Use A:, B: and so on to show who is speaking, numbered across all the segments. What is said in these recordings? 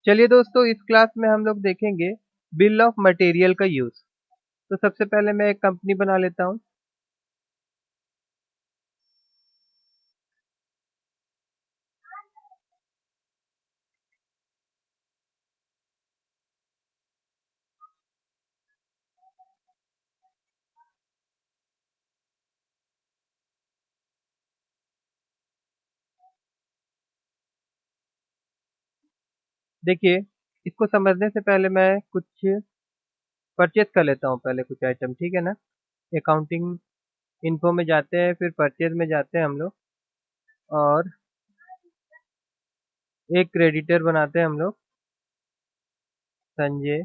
A: चलिए दोस्तों, इस क्लास में हम लोग देखेंगे बिल ऑफ मटेरियल का यूज। तो सबसे पहले मैं एक कंपनी बना लेता हूँ। देखिए, इसको समझने से पहले मैं कुछ परचेज कर लेता हूँ, पहले कुछ आइटम, ठीक है ना। अकाउंटिंग इन्फो में जाते हैं, फिर परचेज में जाते हैं हम लोग, और एक क्रेडिटर बनाते हैं हम लोग, संजय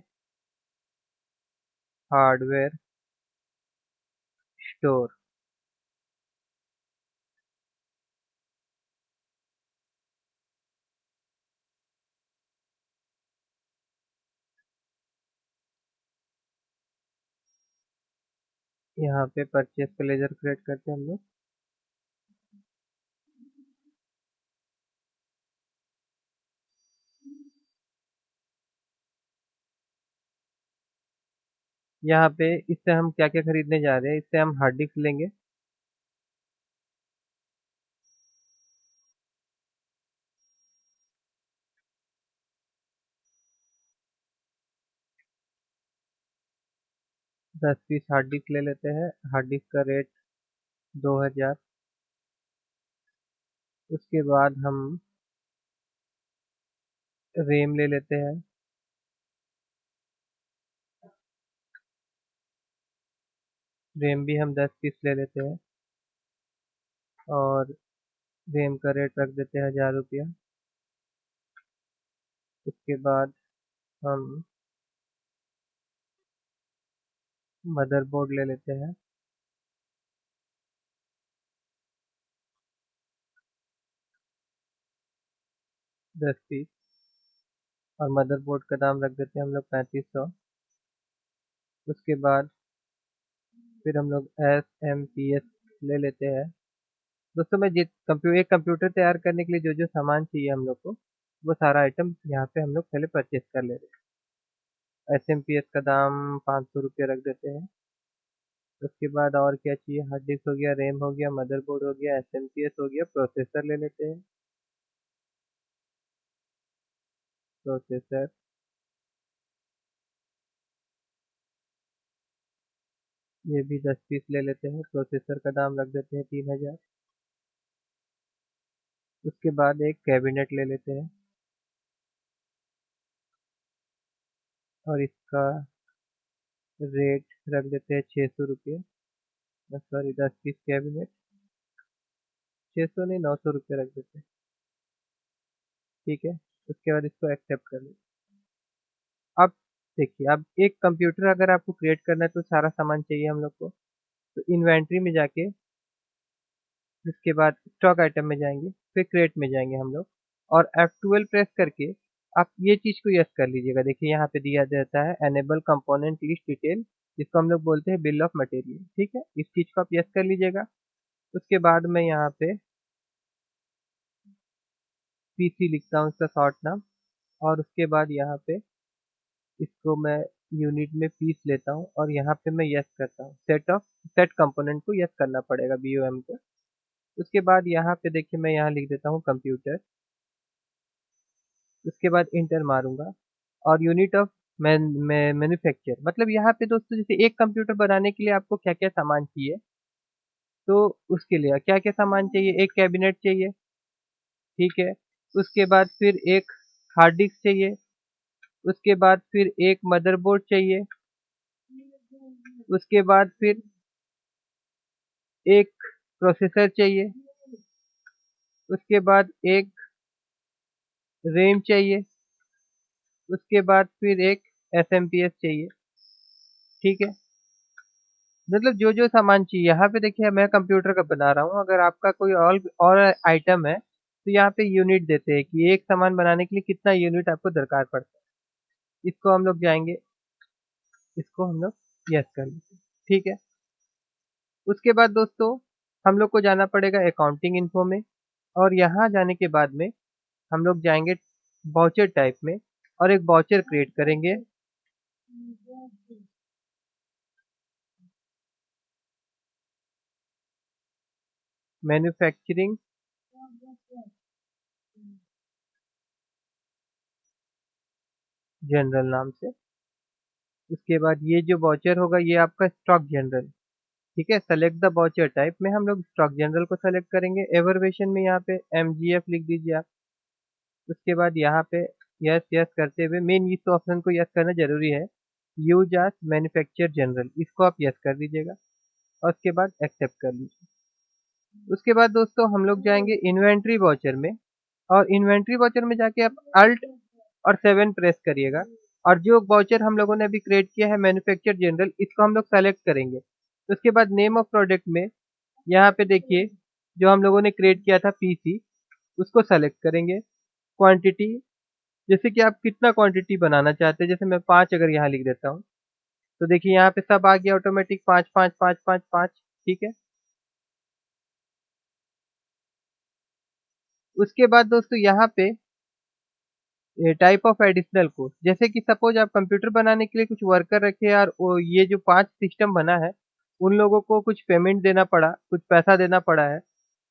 A: हार्डवेयर स्टोर। यहाँ पे परचेज का लेजर क्रिएट करते हैं हम लोग। यहाँ पे इससे हम क्या क्या खरीदने जा रहे हैं, इससे हम हार्ड डिस्क लेंगे। 10 पीस हार्ड डिस्क ले लेते हैं। हार्ड डिस्क का रेट 2000। उसके बाद हम रैम ले लेते हैं। रैम भी हम 10 पीस ले लेते हैं, और रैम का रेट रख देते हैं 1000 रुपया। उसके बाद हम मदरबोर्ड ले लेते हैं। दस पीस। और मदरबोर्ड का दाम रख देते हैं हम लोग 3500। उसके बाद फिर हम लोग SMPS ले लेते हैं। दोस्तों, मैं एक कंप्यूटर तैयार करने के लिए जो जो सामान चाहिए हम लोग को, वो सारा आइटम यहाँ पे हम लोग पहले परचेस कर ले रहे हैं। SMPS का दाम 500 रुपये रख देते हैं। उसके बाद और क्या चाहिए, हार्ड डिस्क हो गया, रैम हो गया, मदरबोर्ड हो गया, SMPS हो गया, प्रोसेसर ले लेते हैं। प्रोसेसर, ये भी 10 पीस ले लेते हैं। प्रोसेसर का दाम रख देते हैं 3000। उसके बाद एक कैबिनेट ले लेते हैं, और इसका रेट रख देते हैं 600 रुपये। सॉरी, 10 पीस कैबिनेट, 600 नहीं, 900 रुपये रख देते हैं। ठीक है। उसके बाद इसको एक्सेप्ट कर लेते हैं। अब देखिए, अब एक कंप्यूटर अगर आपको क्रिएट करना है तो सारा सामान चाहिए हम लोग को। तो इन्वेंट्री में जाके, इसके बाद स्टॉक आइटम में जाएंगे, फिर क्रिएट में जाएंगे हम लोग, और F12 प्रेस करके आप ये चीज को यस कर लीजिएगा। देखिए, यहाँ पे दिया जाता है एनेबल कंपोनेंट लिस्ट डिटेल, जिसको हम लोग बोलते हैं बिल ऑफ मटेरियल। ठीक है, इस चीज को आप यस कर लीजिएगा। उसके बाद मैं यहाँ पे PC लिखता हूँ, इसका शॉर्ट नाम। और उसके बाद यहाँ पे इसको मैं यूनिट में पीस लेता हूँ, और यहाँ पे मैं यस करता हूँ। सेट कंपोनेंट को यस करना पड़ेगा, BOM को। उसके बाद यहाँ पे देखिए, मैं यहाँ लिख देता हूँ कंप्यूटर। उसके बाद इंटर मारूंगा, और यूनिट ऑफ मैन्युफैक्चर, मतलब यहाँ पे दोस्तों, जैसे एक कंप्यूटर बनाने के लिए आपको क्या क्या सामान चाहिए, तो उसके लिए क्या क्या सामान चाहिए, एक कैबिनेट चाहिए, ठीक है। उसके बाद फिर एक हार्ड डिस्क चाहिए। उसके बाद फिर एक मदरबोर्ड चाहिए। उसके बाद फिर एक प्रोसेसर चाहिए। उसके बाद एक रैम चाहिए। उसके बाद फिर एक SMPS चाहिए। ठीक है, मतलब जो जो सामान चाहिए यहाँ पे देखिए, मैं कंप्यूटर का बना रहा हूँ। अगर आपका कोई और आइटम है, तो यहाँ पे यूनिट देते हैं कि एक सामान बनाने के लिए कितना यूनिट आपको दरकार पड़ता है। इसको हम लोग जाएंगे, इसको हम लोग यस कर लेते हैं। ठीक है। उसके बाद दोस्तों, हम लोग को जाना पड़ेगा अकाउंटिंग इन्फो में, और यहाँ जाने के बाद में हम लोग जाएंगे वाउचर टाइप में। और एक वाउचर क्रिएट करेंगे। मैन्युफैक्चरिंग जनरल नाम से। उसके बाद ये जो वाउचर होगा ये आपका स्टॉक जनरल। ठीक है, सेलेक्ट द वाउचर टाइप में हम लोग स्टॉक जनरल को सेलेक्ट करेंगे। एवरवेशन में यहाँ पे MGF लिख दीजिए आप। उसके बाद यहाँ पे यस यस करते हुए मेन इस ऑप्शन को यस करना जरूरी है। यूज एज मैन्युफैक्चर जनरल, इसको आप यस कर दीजिएगा और उसके बाद एक्सेप्ट कर लीजिए। उसके बाद दोस्तों हम लोग जाएंगे इन्वेंट्री वाउचर में, और इन्वेंट्री वाउचर में जाके आप अल्ट और 7 प्रेस करिएगा। और जो वाउचर हम लोगों ने अभी क्रिएट किया है मैन्युफैक्चर जनरल, इसको हम लोग सेलेक्ट करेंगे। उसके बाद नेम ऑफ प्रोडक्ट में यहाँ पे देखिए जो हम लोगों ने क्रिएट किया था PC, उसको सेलेक्ट करेंगे। क्वांटिटी, जैसे कि आप कितना क्वांटिटी बनाना चाहते हैं, जैसे मैं 5 अगर यहाँ लिख देता हूँ तो देखिए यहाँ पे सब आ गया ऑटोमेटिक, 5 5 5 5 5। ठीक है, उसके बाद दोस्तों यहाँ पे टाइप ऑफ एडिशनल कोर्स, जैसे कि सपोज आप कंप्यूटर बनाने के लिए कुछ वर्कर रखे और ये जो 5 सिस्टम बना है उन लोगों को कुछ पेमेंट देना पड़ा, कुछ पैसा देना पड़ा है,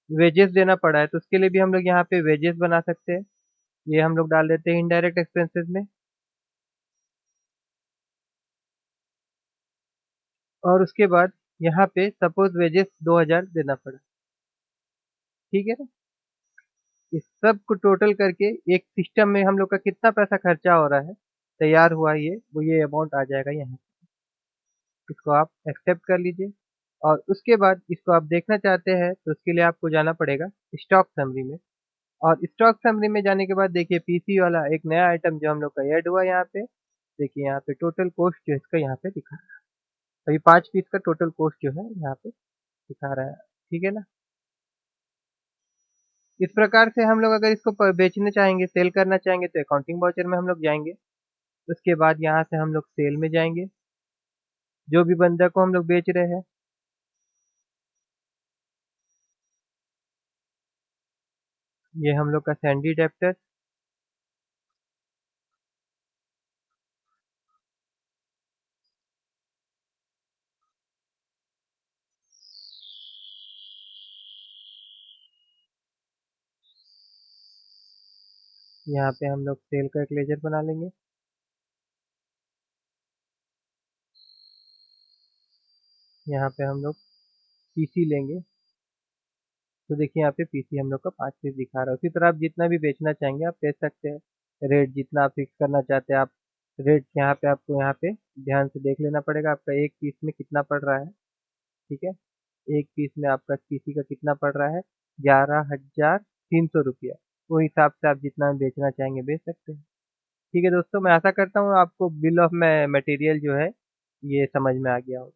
A: वेजेस देना पड़ा है, तो उसके लिए भी हम लोग यहाँ पे वेजेस बना सकते हैं। ये हम लोग डाल देते हैं इनडायरेक्ट एक्सपेंसेस में। और उसके बाद यहाँ पे सपोज वेजेस 2000 देना पड़ा। ठीक है ना, इस सब को टोटल करके एक सिस्टम में हम लोग का कितना पैसा खर्चा हो रहा है, तैयार हुआ ये, वो ये अमाउंट आ जाएगा यहाँ। इसको आप एक्सेप्ट कर लीजिए। और उसके बाद इसको आप देखना चाहते हैं तो उसके लिए आपको जाना पड़ेगा स्टॉक समरी में। और स्टॉक समरी में जाने के बाद देखिए PC वाला एक नया आइटम जो हम लोग का ऐड हुआ यहाँ पे। देखिए यहाँ पे टोटल कॉस्ट जो है इसका यहाँ पे दिखा रहा है। अभी 5 पीस का टोटल कॉस्ट जो है यहाँ पे दिखा रहा है। ठीक है ना, इस प्रकार से हम लोग अगर इसको बेचने चाहेंगे, सेल करना चाहेंगे तो अकाउंटिंग वाउचर में हम लोग जाएंगे। उसके बाद यहाँ से हम लोग सेल में जाएंगे, जो भी बंदा को हम लोग बेच रहे हैं। ये हम लोग का सैंडी डेप्टर। यहाँ पे हम लोग सेल का एक लेजर बना लेंगे। यहाँ पे हम लोग PC लेंगे, तो देखिए यहाँ पे PC हम लोग का 5 पीस दिखा रहा है। उसी तरह आप जितना भी बेचना चाहेंगे आप बेच सकते हैं। रेट जितना आप फिक्स करना चाहते हैं आप, रेट यहाँ पे आपको यहाँ पे ध्यान से देख लेना पड़ेगा आपका एक पीस में कितना पड़ रहा है। ठीक है, एक पीस में आपका PC का कितना पड़ रहा है, 11,300 रुपया। वो हिसाब से आप जितना बेचना चाहेंगे बेच सकते हैं। ठीक है दोस्तों, मैं आशा करता हूँ आपको बिल ऑफ मटेरियल जो है ये समझ में आ गया हो।